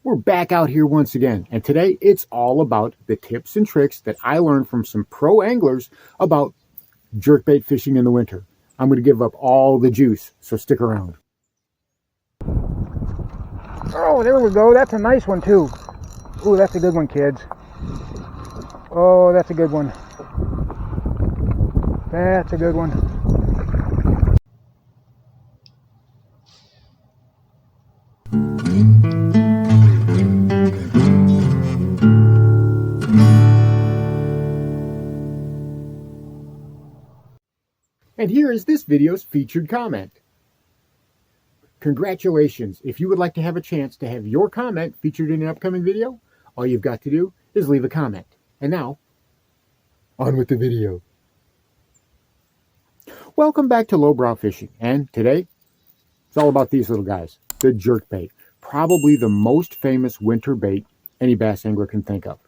We're back out here once again, and today it's all about the tips and tricks that I learned from some pro anglers about jerkbait fishing in the winter. I'm going to give up all the juice, so stick around. Oh, there we go. That's a nice one too. Ooh, that's a good one, kids. Oh, that's a good one. That's a good one. And here is this video's featured comment. Congratulations! If you would like to have a chance to have your comment featured in an upcoming video, all you've got to do is leave a comment. And now, on with the video. Welcome back to Lowbrow Fishing, and today it's all about these little guys, the jerkbait. Probably the most famous winter bait any bass angler can think of.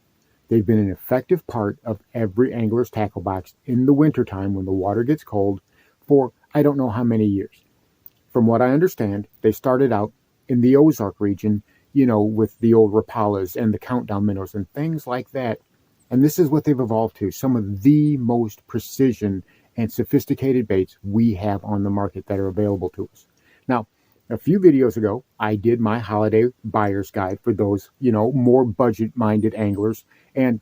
They've been an effective part of every angler's tackle box in the wintertime when the water gets cold for I don't know how many years. From what I understand, they started out in the Ozark region, with the old Rapalas and the countdown minnows and things like that. And this is what they've evolved to, some of the most precision and sophisticated baits we have on the market that are available to us. Now, a few videos ago, I did my holiday buyer's guide for those, more budget-minded anglers. And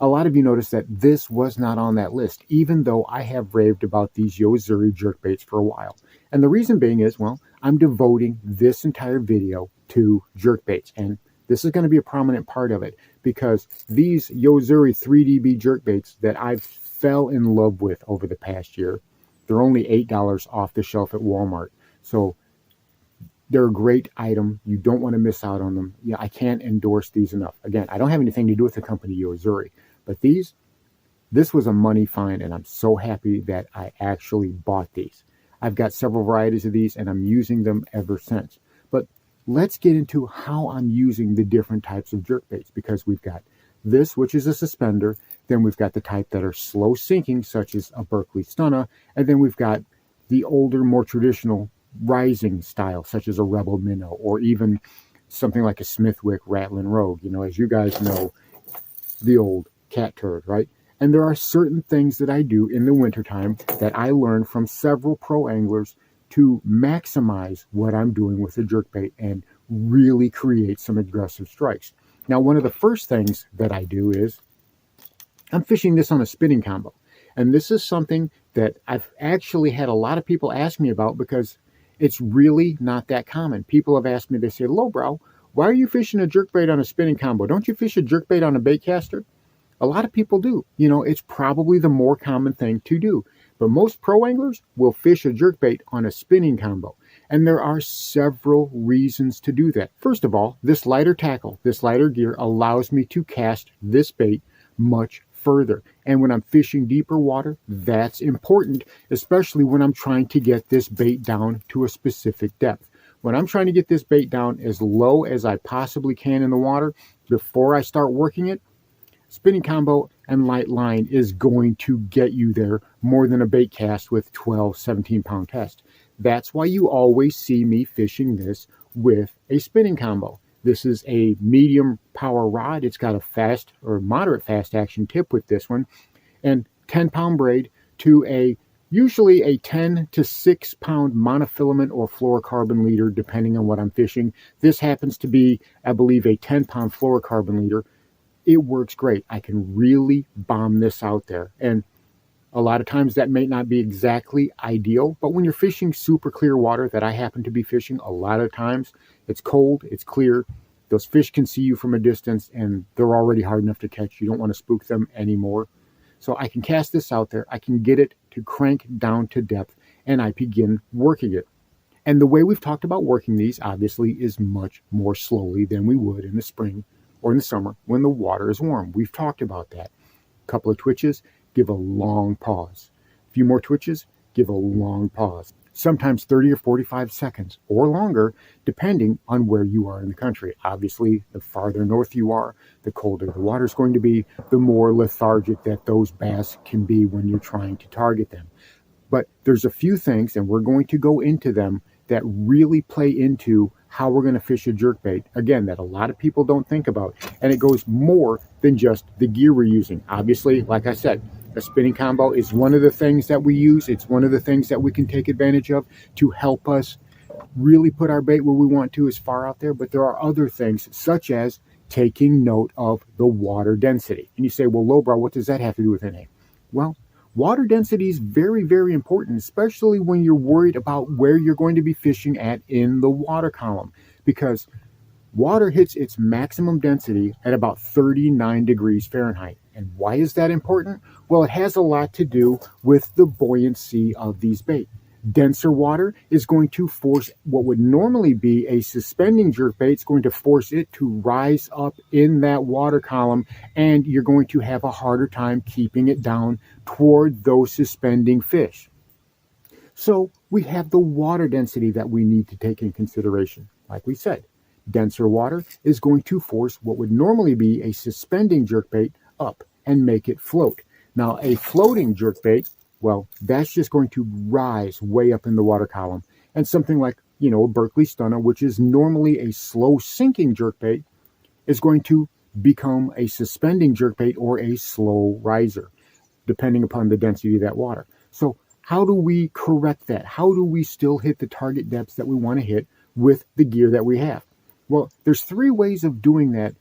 a lot of you noticed that this was not on that list, even though I have raved about these Yo-Zuri jerkbaits for a while. And the reason being is, I'm devoting this entire video to jerkbaits. And this is going to be a prominent part of it because these Yo-Zuri 3DB jerkbaits that I've fell in love with over the past year, they're only $8 off the shelf at Walmart. So they're a great item. You don't want to miss out on them. Yeah, I can't endorse these enough. Again, I don't have anything to do with the company Yo-Zuri, but this was a money find, and I'm so happy that I actually bought these. I've got several varieties of these, and I'm using them ever since. But let's get into how I'm using the different types of jerkbaits, because we've got this, which is a suspender. Then we've got the type that are slow sinking, such as a Berkeley Stunna. And then we've got the older, more traditional rising style, such as a Rebel Minnow, or even something like a Smithwick Rattling Rogue. As you guys know, the old cat turd, right? And there are certain things that I do in the wintertime that I learned from several pro anglers to maximize what I'm doing with the jerkbait and really create some aggressive strikes. Now, one of the first things that I do is I'm fishing this on a spinning combo. And this is something that I've actually had a lot of people ask me about because it's really not that common. People have asked me, they say, Lowbrow, why are you fishing a jerkbait on a spinning combo? Don't you fish a jerkbait on a bait caster? A lot of people do. It's probably the more common thing to do. But most pro anglers will fish a jerkbait on a spinning combo. And there are several reasons to do that. First of all, this lighter tackle, this lighter gear allows me to cast this bait much further. And when I'm fishing deeper water, that's important, especially when I'm trying to get this bait down to a specific depth. When I'm trying to get this bait down as low as I possibly can in the water before I start working it, spinning combo and light line is going to get you there more than a bait cast with 12, 17-pound test. That's why you always see me fishing this with a spinning combo. This is a medium power rod. It's got a fast or moderate fast action tip with this one, and 10-pound braid to usually a 10 to 6-pound monofilament or fluorocarbon leader, depending on what I'm fishing. This happens to be, I believe, a 10-pound fluorocarbon leader. It works great. I can really bomb this out there. And a lot of times that may not be exactly ideal, but when you're fishing super clear water that I happen to be fishing, a lot of times it's cold, it's clear, those fish can see you from a distance and they're already hard enough to catch. You don't want to spook them anymore. So I can cast this out there, I can get it to crank down to depth, and I begin working it. And the way we've talked about working these, obviously, is much more slowly than we would in the spring or in the summer when the water is warm. We've talked about that. A couple of twitches, give a long pause. A few more twitches, give a long pause. Sometimes 30 or 45 seconds or longer, depending on where you are in the country. Obviously, the farther north you are, the colder the water is going to be, the more lethargic that those bass can be when you're trying to target them. But there's a few things, and we're going to go into them, that really play into how we're going to fish a jerkbait, again, that a lot of people don't think about. And it goes more than just the gear we're using. Obviously, like I said, a spinning combo is one of the things that we use. It's one of the things that we can take advantage of to help us really put our bait where we want to, as far out there. But there are other things, such as taking note of the water density. And you say, well, lowbrow, what does that have to do with anything? Well, water density is very, very important, especially when you're worried about where you're going to be fishing at in the water column, because water hits its maximum density at about 39 degrees Fahrenheit. And why is that important? Well, it has a lot to do with the buoyancy of these bait. Denser water is going to force what would normally be a suspending jerkbait. It's going to force it to rise up in that water column, and you're going to have a harder time keeping it down toward those suspending fish. So we have the water density that we need to take in consideration. Like we said, denser water is going to force what would normally be a suspending jerkbait up and make it float. Now, a floating jerkbait, well, that's just going to rise way up in the water column. And something like, a Berkeley Stunner, which is normally a slow sinking jerkbait, is going to become a suspending jerkbait or a slow riser, depending upon the density of that water. So how do we correct that? How do we still hit the target depths that we want to hit with the gear that we have? Well, there's 3 ways of doing that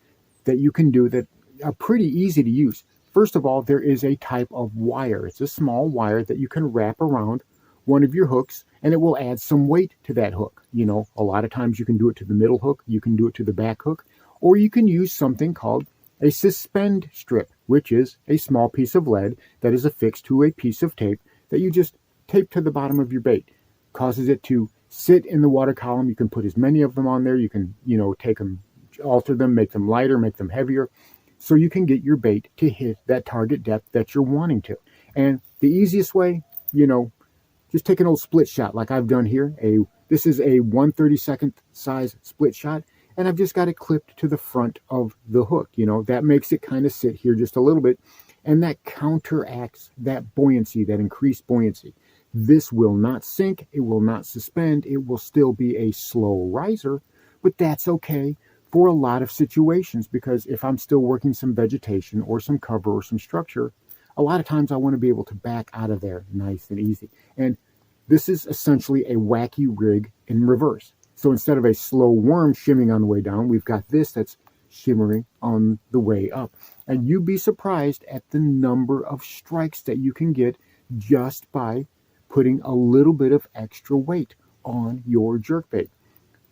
you can do that are pretty easy to use. First of all, there is a type of wire. It's a small wire that you can wrap around one of your hooks, and it will add some weight to that hook. A lot of times you can do it to the middle hook, you can do it to the back hook, or you can use something called a suspend strip, which is a small piece of lead that is affixed to a piece of tape that you just tape to the bottom of your bait. Causes it to sit in the water column. You can put as many of them on there. You can, take them, alter them, make them lighter, make them heavier, so you can get your bait to hit that target depth that you're wanting to. And the easiest way, just take an old split shot like I've done here. This is a 1/32 size split shot, and I've just got it clipped to the front of the hook. That makes it kind of sit here just a little bit, and that counteracts that buoyancy, that increased buoyancy. This will not sink, it will not suspend, it will still be a slow riser, but that's okay for a lot of situations, because if I'm still working some vegetation or some cover or some structure, a lot of times I want to be able to back out of there nice and easy. And this is essentially a wacky rig in reverse. So instead of a slow worm shimming on the way down, we've got this that's shimmering on the way up. And you'd be surprised at the number of strikes that you can get just by putting a little bit of extra weight on your jerkbait.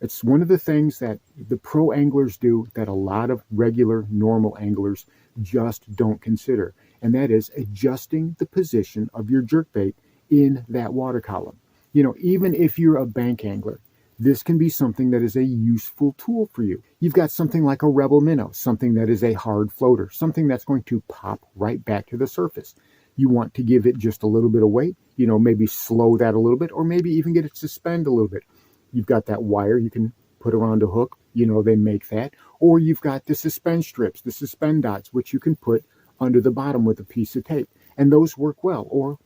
It's one of the things that the pro anglers do that a lot of regular, normal anglers just don't consider, and that is adjusting the position of your jerkbait in that water column. Even if you're a bank angler, this can be something that is a useful tool for you. You've got something like a Rebel Minnow, something that is a hard floater, something that's going to pop right back to the surface. You want to give it just a little bit of weight, maybe slow that a little bit, or maybe even get it to suspend a little bit. You've got that wire you can put around a hook, they make that. Or you've got the suspend strips, the suspend dots, which you can put under the bottom with a piece of tape. And those work well. Or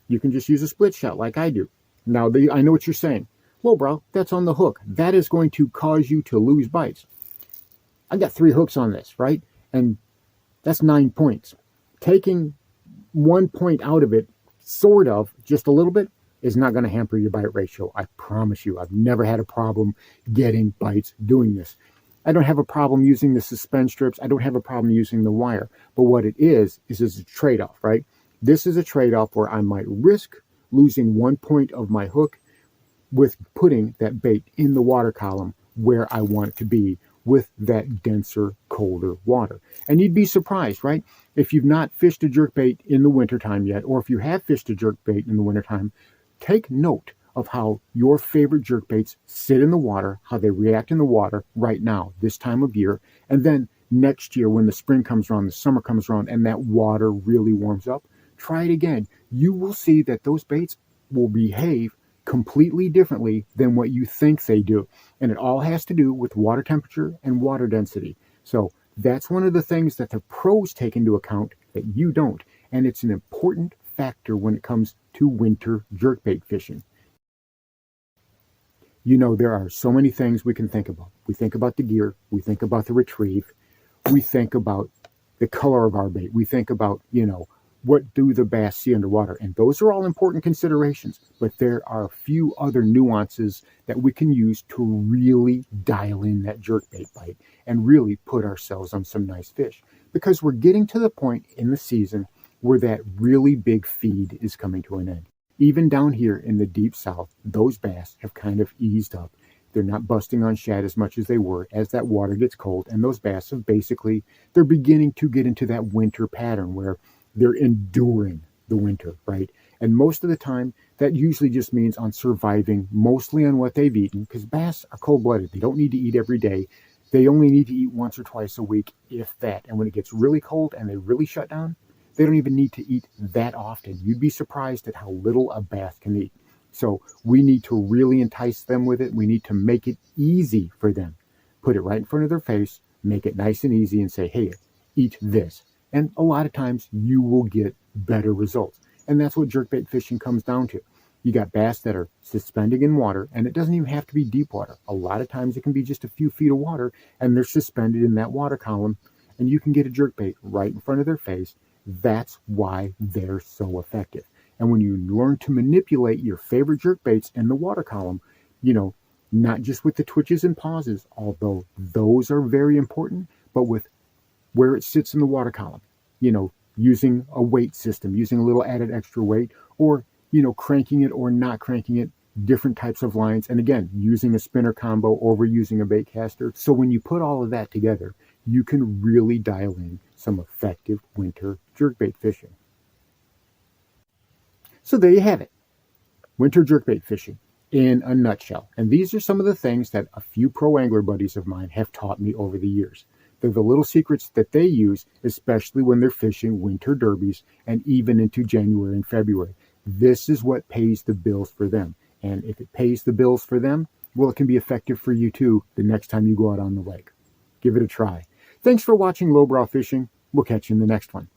you can just use a split shot like I do. Now, I know what you're saying. Well, bro, that's on the hook. That is going to cause you to lose bites. I got 3 hooks on this, right? And that's 9 points. Taking 1 point out of it, sort of, just a little bit, is not going to hamper your bite ratio. I promise you. I've never had a problem getting bites doing this. I don't have a problem using the suspend strips. I don't have a problem using the wire. But what it is a trade-off, right? This is a trade-off where I might risk losing 1 point of my hook with putting that bait in the water column where I want it to be with that denser, colder water. And you'd be surprised, right? If you've not fished a jerkbait in the wintertime yet, or if you have fished a jerkbait in the wintertime, take note of how your favorite jerkbaits sit in the water, how they react in the water right now, this time of year. And then next year, when the spring comes around, the summer comes around, and that water really warms up, try it again. You will see that those baits will behave completely differently than what you think they do. And it all has to do with water temperature and water density. So that's one of the things that the pros take into account that you don't. And it's an important factor when it comes to winter jerkbait fishing. There are so many things we can think about. We think about the gear, we think about the retrieve, we think about the color of our bait, we think about, what do the bass see underwater? And those are all important considerations, but there are a few other nuances that we can use to really dial in that jerkbait bite and really put ourselves on some nice fish. Because we're getting to the point in the season where that really big feed is coming to an end. Even down here in the deep south, those bass have kind of eased up. They're not busting on shad as much as they were as that water gets cold, and those bass have they're beginning to get into that winter pattern where they're enduring the winter, right? And most of the time, that usually just means on surviving mostly on what they've eaten, because bass are cold-blooded. They don't need to eat every day. They only need to eat once or twice a week, if that. And when it gets really cold and they really shut down, they don't even need to eat that often. You'd be surprised at how little a bass can eat. So we need to really entice them with it. We need to make it easy for them. Put it right in front of their face, make it nice and easy, and say, hey, eat this. And a lot of times you will get better results. And that's what jerkbait fishing comes down to. You got bass that are suspending in water, and it doesn't even have to be deep water. A lot of times it can be just a few feet of water, and they're suspended in that water column, and you can get a jerkbait right in front of their face. That's why they're so effective. And when you learn to manipulate your favorite jerkbaits in the water column, not just with the twitches and pauses, although those are very important, but with where it sits in the water column, using a weight system, using a little added extra weight, or, cranking it or not cranking it, different types of lines. And again, using a spinner combo over using a bait caster. So when you put all of that together, you can really dial in some effective winter jerkbait fishing. So there you have it. Winter jerkbait fishing in a nutshell. And these are some of the things that a few pro angler buddies of mine have taught me over the years. They're the little secrets that they use, especially when they're fishing winter derbies and even into January and February. This is what pays the bills for them. And if it pays the bills for them, well, it can be effective for you too the next time you go out on the lake. Give it a try. Thanks for watching Lowbrow Fishing. We'll catch you in the next one.